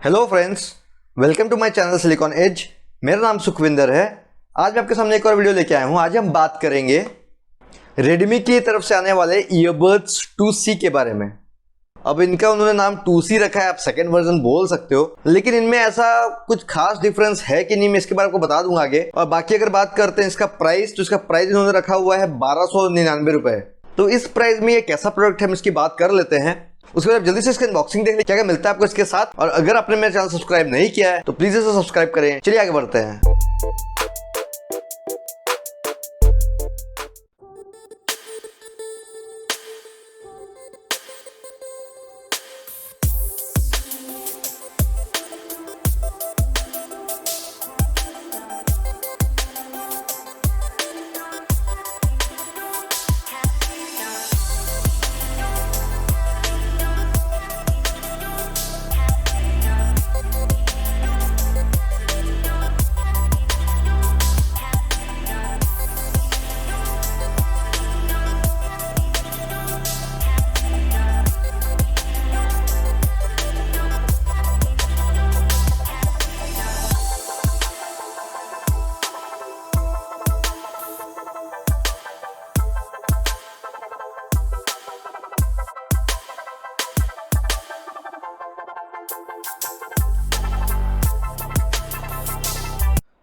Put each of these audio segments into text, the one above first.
Hello friends, welcome to my channel Silicon Age. मेरा नाम सुखविंदर है। आज मैं आपके सामने एक और वीडियो लेके आया हूं। आज हम बात करेंगे रेडमी की तरफ से आने वाले ईयरबड्स 2C के बारे में। अब इनका उन्होंने नाम 2C रखा है, आप सेकेंड वर्जन बोल सकते हो, लेकिन इनमें ऐसा कुछ खास डिफरेंस है कि नहीं, मैं इसके बारे में आपको बता दूंगा आगे। और बाकी अगर बात करते हैं इसका प्राइस, तो इसका प्राइस इन्होंने रखा हुआ है 1299 रुपए। तो इस प्राइस में ये कैसा प्रोडक्ट है, हम इसकी बात कर लेते हैं। उसके बाद जल्दी से इसका अनबॉक्सिंग देख लें क्या क्या मिलता है आपको इसके साथ। और अगर आपने मेरा चैनल सब्सक्राइब नहीं किया है तो प्लीज इसे सब्सक्राइब करें। चलिए आगे बढ़ते हैं।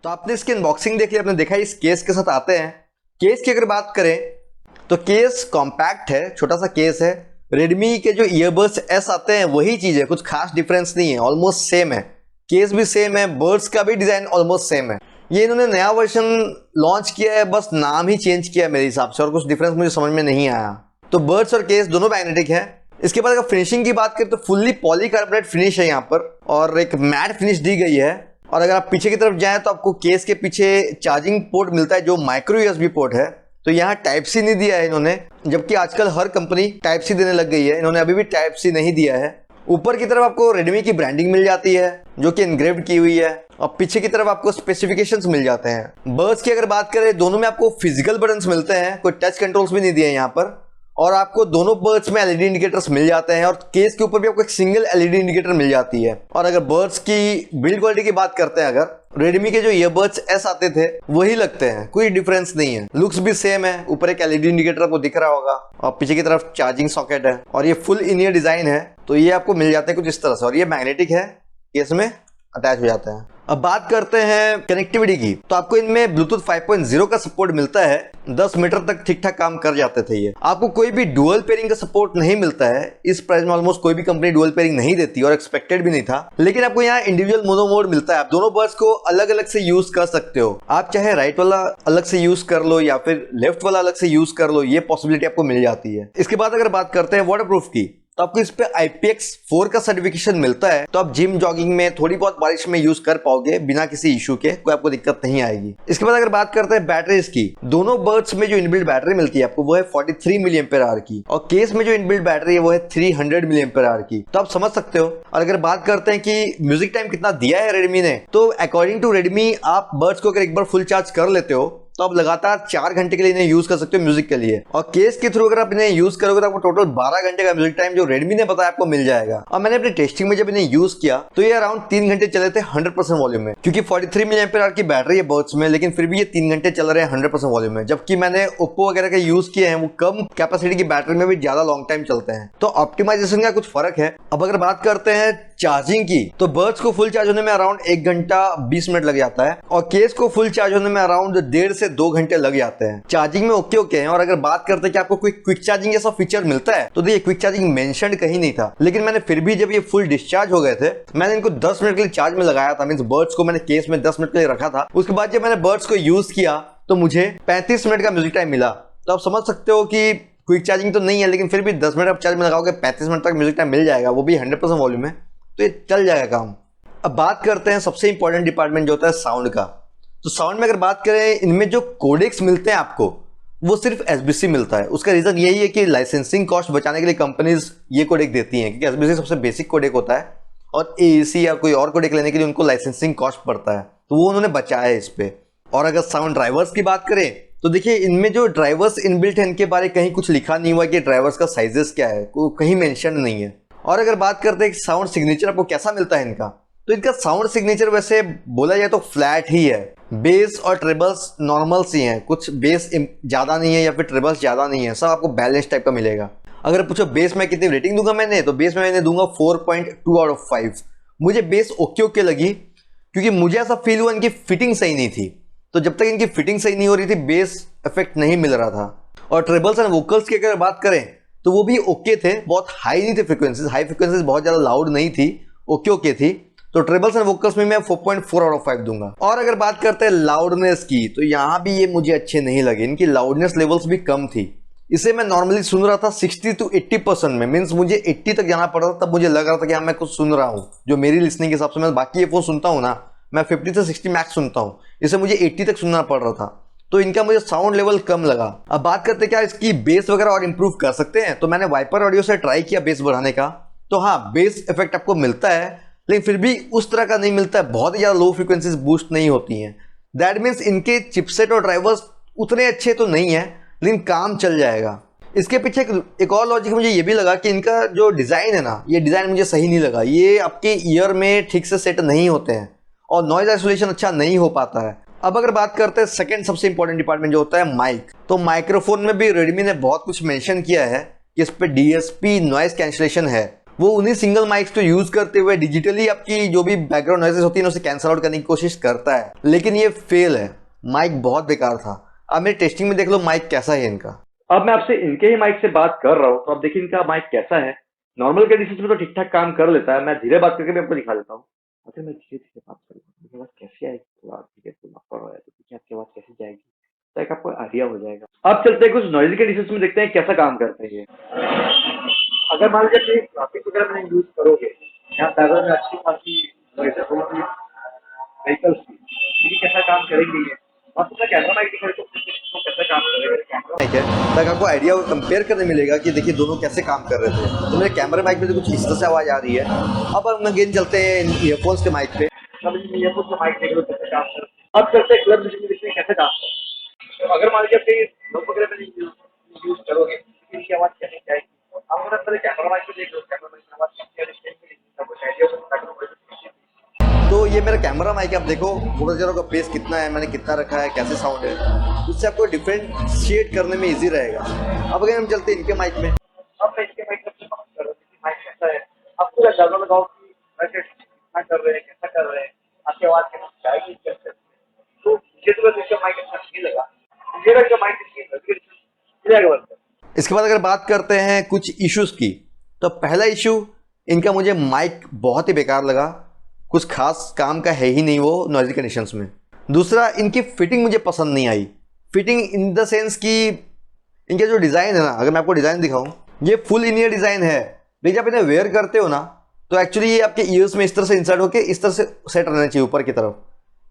तो आपने इसकी अनबॉक्सिंग देख ली, आपने देखा इस केस के साथ आते हैं। केस की अगर बात करें तो केस कॉम्पैक्ट है, छोटा सा केस है। रेडमी के जो ईयरबड्स एस आते हैं वही चीज है, कुछ खास डिफरेंस नहीं है, ऑलमोस्ट सेम है। केस भी सेम है, बर्ड्स का भी डिजाइन ऑलमोस्ट सेम है। ये इन्होंने नया वर्जन लॉन्च किया है, बस नाम ही चेंज किया है मेरे हिसाब से, और कुछ डिफरेंस मुझे समझ में नहीं आया। तो बर्ड्स और केस दोनों मैग्नेटिक है। इसके बाद अगर फिनिशिंग की बात करें तो फुल्ली पॉलीकार्बोनेट फिनिश है यहाँ पर, और एक मैट फिनिश दी गई है। और अगर आप पीछे की तरफ जाएं तो आपको केस के पीछे चार्जिंग पोर्ट मिलता है जो माइक्रो यूएसबी पोर्ट है। तो यहाँ टाइप सी नहीं दिया है इन्होंने, जबकि आजकल हर कंपनी टाइप सी देने लग गई है। इन्होंने अभी भी टाइप सी नहीं दिया है। ऊपर की तरफ आपको रेडमी की ब्रांडिंग मिल जाती है जो कि एनग्रेव्ड की हुई है, और पीछे की तरफ आपको स्पेसिफिकेशंस मिल जाते हैं। बर्ड्स की अगर बात करें, दोनों में आपको फिजिकल बटन्स मिलते हैं, कोई टच कंट्रोल्स भी नहीं दिए यहाँ पर। और आपको दोनों बर्ड्स में एलईडी इंडिकेटर्स मिल जाते हैं, और केस के ऊपर भी आपको एक सिंगल एलईडी इंडिकेटर मिल जाती है। और अगर बर्ड्स की बिल्ड क्वालिटी की बात करते हैं, अगर रेडमी के जो ईयरबड्स एस आते थे वही लगते हैं, कोई डिफरेंस नहीं है। लुक्स भी सेम है, ऊपर एक एलईडी इंडिकेटर आपको दिख रहा होगा, और पीछे की तरफ चार्जिंग सॉकेट है, और ये फुल इन ईयर डिजाइन है। तो ये आपको मिल जाते हैं कुछ इस तरह से, और ये मैग्नेटिक है, केस में अटैच हो जाता है। अब बात करते हैं कनेक्टिविटी की, तो आपको इनमें ब्लूटूथ 5.0 का सपोर्ट मिलता है। 10 मीटर तक ठीक ठाक काम कर जाते थे ये। आपको कोई भी डुअल पेयरिंग का सपोर्ट नहीं मिलता है। इस प्राइस में ऑलमोस्ट कोई भी कंपनी डुअल पेयरिंग नहीं देती, और एक्सपेक्टेड भी नहीं था। लेकिन आपको यहाँ इंडिविजुअल मोनो मोड मिलता है। आप दोनों बर्ड्स को अलग अलग से यूज कर सकते हो। आप चाहे राइट वाला अलग से यूज कर लो या फिर लेफ्ट वाला अलग से यूज कर लो, ये पॉसिबिलिटी आपको मिल जाती है। इसके बाद अगर बात करते हैं वाटर प्रूफ की, तो आपको इस पे IPX4 का सर्टिफिकेशन मिलता है। तो आप जिम जॉगिंग में थोड़ी बहुत बारिश में यूज कर पाओगे बिना किसी इशू के, कोई आपको दिक्कत नहीं आएगी। इसके बाद अगर बात करते हैं बैटरीज की, दोनों बर्ड्स में जो इनबिल्ट बैटरी मिलती है आपको वो है 43 मिली एम्पेयर आवर की, और केस में जो इनबिल्ट बैटरी है वो है 300 मिली एम्पेयर आवर की। तो आप समझ सकते हो। और अगर बात करते हैं कि म्यूजिक टाइम कितना दिया है रेडमी ने, तो अकॉर्डिंग टू रेडमी आप बर्ड्स को अगर एक बार फुल चार्ज कर लेते हो तो आप लगातार 4 घंटे के लिए इन्हें यूज कर सकते हो म्यूजिक के लिए। और केस के थ्रू अगर आप इन्हें यूज करोगे तो आपको टोटल 12 घंटे का म्यूजिक टाइम जो रेडमी ने बताया आपको मिल जाएगा। और मैंने अपनी टेस्टिंग में जब इन्हें यूज किया तो ये अराउंड 3 घंटे चले थे 100% वॉल्यूम में, क्योंकि 43 मिली एम्पेयर आवर की बैटरी है बर्ड्स में, लेकिन फिर भी ये 3 घंटे चल रहे हैं 100% वॉल्यूम में। जबकि मैंने ओप्पो वगैरह के यूज किए हैं, वो कम कैपेसिटी की बैटरी में भी ज्यादा लॉन्ग टाइम चलते हैं। तो ऑप्टिमाइजेशन का कुछ फर्क है। अब अगर बात करते हैं चार्जिंग की, तो बर्ड्स को फुल चार्ज होने में अराउंड 1 घंटा 20 मिनट लग जाता है, और केस को फुल चार्ज होने में अराउंड 1.5 से 2 घंटे लग जाते हैं। चार्जिंग में ओके हैं। और अगर बात करते हैं कि आपको कोई क्विक चार्जिंग जैसा फीचर मिलता है, तो देखिए क्विक चार्जिंग मेंशन कहीं नहीं था। लेकिन मैंने फिर भी जब ये फुल डिस्चार्ज हो गए थे, मैंने इनको 10 मिनट के लिए चार्ज में लगाया था। मींस बर्ड्स को मैंने केस में 10 मिनट के लिए रखा था। उसके बाद जब मैंने बर्ड्स को यूज किया तो मुझे 35 मिनट का म्यूजिक टाइम मिला। तो आप समझ सकते हो कि क्विक चार्जिंग तो नहीं है, लेकिन फिर भी 10 मिनट आप चार्ज में लगाओगे 35 मिनट तक म्यूजिक टाइम मिल जाएगा, वो भी 100% वॉल्यूम में, तो ये चल जाएगा काम। अब बात करते हैं सबसे इंपॉर्टेंट डिपार्टमेंट जो होता है साउंड का। तो साउंड में अगर बात करें, इनमें जो कोडेक्स मिलते हैं आपको वो सिर्फ SBC मिलता है। उसका रीजन यही है कि लाइसेंसिंग कॉस्ट बचाने के लिए कंपनीज ये कोडेक देती हैं, क्योंकि SBC सबसे बेसिक कोडेक होता है, और AAC या कोई और कोडेक लेने के लिए उनको लाइसेंसिंग कॉस्ट पड़ता है, तो वो उन्होंने बचाया है इस पे। और अगर साउंड ड्राइवर्स की बात करें तो देखिए इनमें जो ड्राइवर्स इनबिल्ट है इनके बारे कहीं कुछ लिखा नहीं हुआ कि ड्राइवर्स का साइजेस क्या है, कहीं मेंशन नहीं है। और अगर बात करते हैं कि साउंड सिग्नेचर आपको कैसा मिलता है इनका, तो इनका साउंड सिग्नेचर वैसे बोला जाए तो फ्लैट ही है। बेस और ट्रेबल्स नॉर्मल सी हैं, कुछ बेस ज़्यादा नहीं है या फिर ट्रेबल्स ज़्यादा नहीं है, सब आपको बैलेंस टाइप का मिलेगा। अगर पूछो बेस में कितनी रेटिंग दूंगा मैंने, तो बेस में मैंने दूंगा 4.2 आउट ऑफ 5। मुझे बेस ओके ओके लगी, क्योंकि मुझे ऐसा फील हुआ इनकी फिटिंग सही नहीं थी। तो जब तक इनकी फिटिंग सही नहीं हो रही थी, बेस इफेक्ट नहीं मिल रहा था। और ट्रेबल्स एंड वोकल्स की अगर बात करें तो वो भी ओके थे, बहुत हाई नहीं थे फ्रिक्वेंसीज, हाई फ्रिक्वेंसीज बहुत ज़्यादा लाउड नहीं थी, ओके ओके थी। तो ट्रेबल्स एंड वोकल्स में मैं 4.4 आउट ऑफ 5 दूंगा। और अगर बात करते हैं लाउडनेस की, तो यहाँ भी ये मुझे अच्छे नहीं लगे, इनकी लाउडनेस लेवल्स भी कम थी। इसे मैं नॉर्मली सुन रहा था 60 to 80% में, मीन्स मुझे 80 तक जाना पड़ रहा था, तब मुझे लग रहा था कि हाँ मैं कुछ सुन रहा हूँ। जो मेरी लिसनिंग के हिसाब से मैं बाकी ये फोन सुनता हूँ ना, मैं 50 से 60 मैक्स सुनता हूँ, इसे मुझे 80 तक सुनना पड़ रहा था। तो इनका मुझे साउंड लेवल कम लगा। अब बात करते हैं क्या इसकी बेस वगैरह और इंप्रूव कर सकते हैं। तो मैंने वाइपर ऑडियो से ट्राई किया बेस बढ़ाने का, तो हाँ बेस इफेक्ट आपको मिलता है, लेकिन फिर भी उस तरह का नहीं मिलता है, बहुत ही ज़्यादा लो फ्रीक्वेंसीज बूस्ट नहीं होती हैं। दैट मीन्स इनके चिपसेट और ड्राइवर्स उतने अच्छे तो नहीं है, लेकिन काम चल जाएगा। इसके पीछे एक और लॉजिक मुझे ये भी लगा कि इनका जो डिज़ाइन है ना, ये डिज़ाइन मुझे सही नहीं लगा। ये आपके ईयर में ठीक से सेट नहीं होते हैं और नॉइज आइसोलेशन अच्छा नहीं हो पाता है। अब अगर बात करते हैं सेकंड सबसे इंपॉर्टेंट डिपार्टमेंट जो होता है माइक, तो माइक्रोफोन में भी रेडमी ने बहुत कुछ मेंशन किया है कि इस पे डीएसपी नॉइज कैंसलेशन है। वो उन्हीं सिंगल माइक्स को यूज करते हुए डिजिटली आपकी जो भी बैकग्राउंड नॉइजेस होती है उसे कैंसल आउट करने की कोशिश करता है, लेकिन ये फेल है। माइक बहुत बेकार था। अब मेरी टेस्टिंग में देख लो माइक कैसा है इनका। अब मैं आपसे इनके ही माइक से बात कर रहा हूँ, तो आप देखिए इनका माइक कैसा है। नॉर्मल कंडीशन में तो ठीक ठाक काम कर लेता है। मैं धीरे बात करके भी आपको दिखा देता हूँ। अगर मैं धीरे धीरे बात करूँ मेरी आवाज कैसी आएगी, तो आप धीरे धीरे बात कर रहा है तो देखिए आपकी आवाज कैसी जाएगी, तो एक आपको आइडिया हो जाएगा। अब चलते हैं कुछ नॉइजी कंडीशन में, देखते हैं कैसा काम करते हैं ये। अगर मान लीजिए ट्रैफिक वगैरह में यूज करोगे, यहाँ बैकग्राउंड में अच्छी खासी नॉइजेस होगी व्हीकल्स की, देखिए कैसा काम करेंगे ये। आप अपना कैमरा माइक दिखाए तो कैसा काम करेगा कैमरा माइक है, ताकि आपको आइडिया कंपेयर करने मिलेगा कि देखिए दोनों कैसे काम कर रहे थे। तो मेरे कैमरा माइक में तो कुछ इस तरह से आवाज़ आ रही है। अब हम अगेन चलते हैं ईयरफोन्स के माइक पे। ईयरफोन का माइक देख लो कैसे काम कर। अब चलते हैं क्लब म्यूजिक में, देखते हैं कैसे काम कर। तो अगर मान लीजिए कहीं लोग वगैरह में यूज करोगे तो इनकी आवाज कैसे जाएगी। आप मेरा पहले कैमरा माइक पे देख लो, कैमरा माइक में आवाज कैसी आ रही है, कुछ आइडिया हो सकता है। तो ये मेरा कैमरा माइक है, आप देखो वोल्टेज का बेस कितना है, मैंने कितना रखा है, कैसे साउंड है, उससे आपको डिफरेंशिएट करने में इजी रहेगा। अब अगर हम चलते हैं इनके माइक में। अब मैं इसके माइक से बात कर रहा हूँ कि माइक कैसा है। आप पूरा अंदाजा लगाओ कि वैसे कितना कर रहे हैं, कैसा कर रहे हैं, आपकी आवाज कैसे जाएगी कैसे। तो मुझे तो बस इसका माइक अच्छा नहीं लगा, मेरा इसका माइक इसकी। इसके बाद अगर बात करते हैं कुछ इश्यूज की, तो पहला इशू इनका मुझे माइक बहुत ही बेकार लगा, कुछ खास काम का है ही नहीं वो नॉइजी कंडीशंस में। दूसरा, इनकी फिटिंग मुझे पसंद नहीं आई। फिटिंग इन द सेंस कि इनका जो डिज़ाइन है ना, अगर मैं आपको डिज़ाइन दिखाऊं, ये फुल इन ईयर डिज़ाइन है, लेकिन आप इन्हें वेयर करते हो ना, तो एक्चुअली ये आपके ईयर्स में इस तरह से इंसर्ट होकर इस तरह से सेट रहना चाहिए ऊपर की तरफ,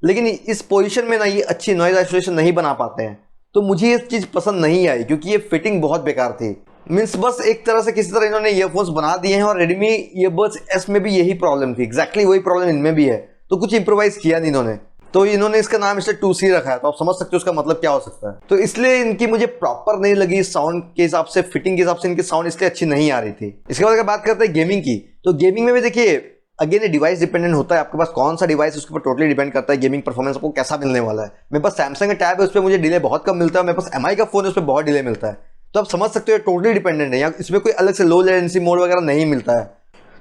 लेकिन इस पोजीशन में ना ये अच्छी नॉइज आइसोलेशन नहीं बना पाते हैं। तो मुझे ये चीज़ पसंद नहीं आई, क्योंकि ये फिटिंग बहुत बेकार थी। मीन्स बस एक तरह से किसी तरह इन्होंने ईयरफोन्स बना दिए हैं, और रेडमी ईयरबड्स एस में भी यही प्रॉब्लम थी, एग्जैक्टली वही प्रॉब्लम इनमें भी है। तो कुछ इंप्रोवाइज किया नहीं इन्होंने, तो इन्होंने इसका नाम इसलिए 2C रखा है। तो आप समझ सकते हो उसका मतलब क्या हो सकता है। तो इसलिए इनकी मुझे प्रॉपर नहीं लगी साउंड के हिसाब से, फिटिंग के हिसाब से इनकी साउंड इसलिए अच्छी नहीं आ रही थी। इसके बाद अगर बात करते हैं गेमिंग की, तो गेमिंग में भी देखिए अगेन ये डिवाइस डिपेंडेंट होता है, आपके पास कौन सा डिवाइस उसके ऊपर टोटली डिपेंड करता है गेमिंग परफॉर्मेंस आपको कैसा मिलने वाला है। मेरे पास सैमसंग का टैब है, उस पर मुझे डिले बहुत कम मिलता है, मेरे पास MI का फोन है, उस पर बहुत डिले मिलता है। तो आप समझ सकते हो टोटली डिपेंडेंट है, या इसमें कोई अलग से लो लेटेंसी मोड वगैरह नहीं मिलता है।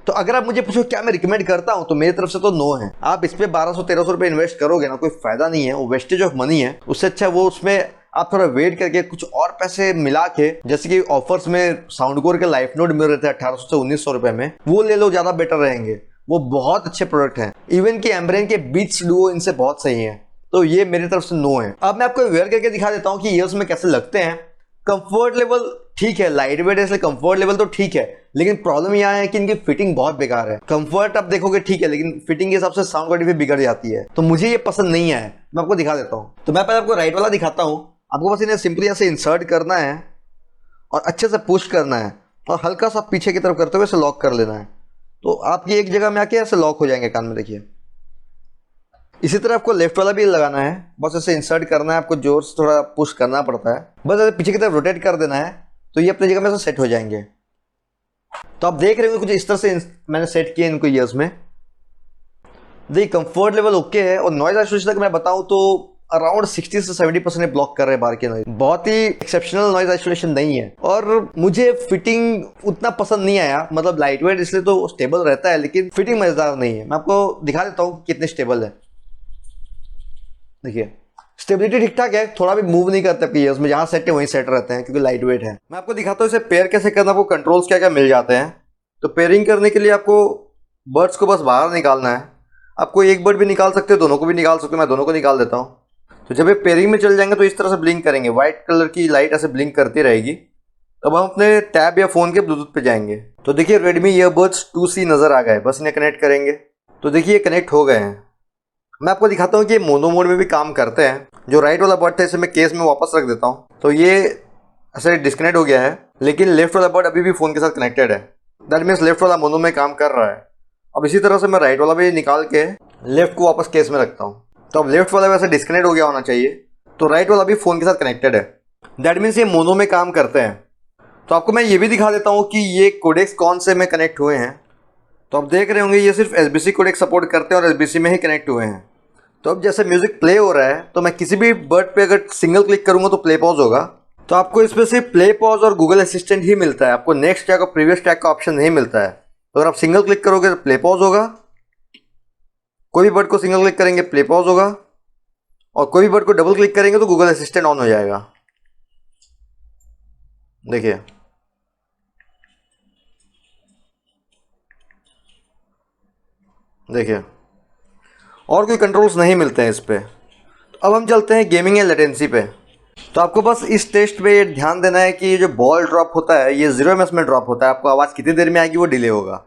तो अगर आप मुझे पूछो क्या मैं रिकमेंड करता हूं, तो मेरी तरफ से तो नो है। आप इस पे 1200-1300 रुपये इन्वेस्ट करोगे ना, कोई फायदा नहीं है, वो वेस्टेज ऑफ मनी है। उससे अच्छा वो उसमें आप थोड़ा वेट करके कुछ और पैसे मिला के, जैसे कि ऑफर्स में साउंडकोर के लाइफ नोट मिल रहे थे 1800 से 1900 रुपये में, वो ले लो, ज़्यादा बेटर रहेंगे। वो बहुत अच्छे प्रोडक्ट हैं। इवन कि एम्ब्रेन के बीट्स डुओ इनसे बहुत सही हैं। तो ये मेरी तरफ से नो है। अब मैं आपको वेयर करके दिखा देता हूँ कि ईयर्स में कैसे लगते हैं। कंफर्ट लेवल ठीक है, लाइट वेट है, इसलिए कंफर्ट लेवल तो ठीक है, लेकिन प्रॉब्लम यहाँ है कि इनकी फिटिंग बहुत बेकार है। कंफर्ट आप देखोगे ठीक है, लेकिन फिटिंग के हिसाब से साउंड क्वालिटी भी बिगड़ जाती है। तो मुझे ये पसंद नहीं है। मैं आपको दिखा देता हूँ। तो मैं पहले आपको राइट वाला दिखाता हूँ। आपको बस इन्हें सिंपली ऐसे इंसर्ट करना है और अच्छे से पुश करना है, और हल्का सा पीछे की तरफ करते हुए इसे लॉक कर लेना है। तो आपकी एक जगह में आके ऐसे लॉक हो जाएंगे कान में, देखिए। इसी तरह आपको लेफ्ट वाला भी लगाना है, बस ऐसे इंसर्ट करना है, आपको जोर से थोड़ा पुश करना पड़ता है, बस ऐसे पीछे की तरफ रोटेट कर देना है, तो ये अपनी जगह में से सेट हो जाएंगे। तो आप देख रहे होंगे कुछ इस तरह से मैंने सेट किया इनको ईयर्स में। देखिए कंफर्ट लेवल ओके है और नॉइज आइसोलेशन तक मैं बताऊं तो अराउंड 60 से 70% ब्लॉक कर रहे हैं बाहर के नॉइज। बहुत ही एक्सेप्शनल नॉइज आइसोलेशन नहीं है और मुझे फिटिंग उतना पसंद नहीं आया। मतलब लाइट वेट इसलिए तो स्टेबल रहता है लेकिन फिटिंग मजेदार नहीं है। मैं आपको दिखा देता हूँ कितने स्टेबल है। देखिए स्टेबिलिटी ठीक ठाक है, थोड़ा भी मूव नहीं करता पीएस में, जहां सेट है वहीं सेट रहते हैं क्योंकि लाइट वेट है। मैं आपको दिखाता हूँ इसे पेयर कैसे करना, आपको कंट्रोल्स क्या क्या मिल जाते हैं। तो पेयरिंग करने के लिए आपको बर्ड्स को बस बाहर निकालना है। आपको एक बर्ड भी निकाल सकते हो, दोनों को भी निकाल सकते हो, मैं दोनों को निकाल देता हूँ। तो जब ये पेयरिंग में चल जाएंगे तो इस तरह से ब्लिंक करेंगे, व्हाइट कलर की लाइट ऐसे ब्लिंक करती रहेगी। अब हम अपने टैब या फोन के ब्लूटूथ पे जाएंगे तो देखिए रेडमी ईयरबड्स 2C नजर आ गए। बस इन्हें कनेक्ट करेंगे तो देखिए कनेक्ट हो गए हैं। मैं आपको दिखाता हूँ कि मोनो मोड में भी काम करते हैं। जो राइट वाला बर्ड था इसे मैं केस में वापस रख देता हूँ तो ये ऐसे डिस्कनेक्ट हो गया है, लेकिन लेफ्ट वाला बर्ड अभी भी फोन के साथ कनेक्टेड है। दैट मीन्स लेफ्ट वाला मोनो में काम कर रहा है। अब इसी तरह से मैं राइट वाला भी निकाल के लेफ्ट को वापस केस में रखता हूँ तो अब लेफ्ट वाला वैसे डिस्कनेक्ट हो गया होना चाहिए, तो राइट वाला भी फोन के साथ कनेक्टेड है। दैट मीन्स ये मोनो में काम करते हैं। तो आपको मैं ये भी दिखा देता हूँ कि ये कोडेक्स कौन से में कनेक्ट हुए हैं। तो आप देख रहे होंगे ये सिर्फ SBC कोडेक्स सपोर्ट करते हैं और SBC में ही कनेक्ट हुए हैं। तो अब जैसे म्यूजिक प्ले हो रहा है तो मैं किसी भी बर्ड पे अगर सिंगल क्लिक करूंगा तो प्ले पॉज होगा। तो आपको इसमें सिर्फ प्ले पॉज और गूगल असिस्टेंट ही मिलता है, आपको नेक्स्ट ट्रैक और प्रीवियस ट्रैक का ऑप्शन नहीं मिलता है। तो अगर आप सिंगल क्लिक करोगे तो प्ले पॉज होगा, कोई भी बर्ड को सिंगल क्लिक करेंगे प्ले पॉज होगा, और कोई भी बर्ड को डबल क्लिक करेंगे तो गूगल असिस्टेंट ऑन हो जाएगा। देखिए देखिए और कोई कंट्रोल्स नहीं मिलते हैं इस पे। अब हम चलते हैं गेमिंग या लेटेंसी पे। तो आपको बस इस टेस्ट पे ये ध्यान देना है कि ये जो बॉल ड्रॉप होता है ये 0 ms में ड्रॉप होता है। आपको आवाज़ कितनी देर में आएगी वो डिले होगा।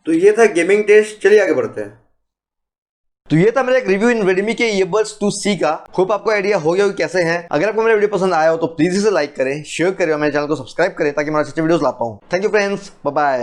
तो ये था गेमिंग टेस्ट, चलिए आगे बढ़ते हैं। तो ये था मेरा एक रिव्यू इन रेडमी के ईयरबड्स 2C का। होप आपको आइडिया हो गया कि कैसे हैं। अगर आपको मेरा वीडियो पसंद आया हो तो प्लीज इसे लाइक करें, शेयर करें और मेरे चैनल को सब्सक्राइब करें ताकि मैं अच्छे वीडियोस ला पाऊं। Thank you friends, bye bye.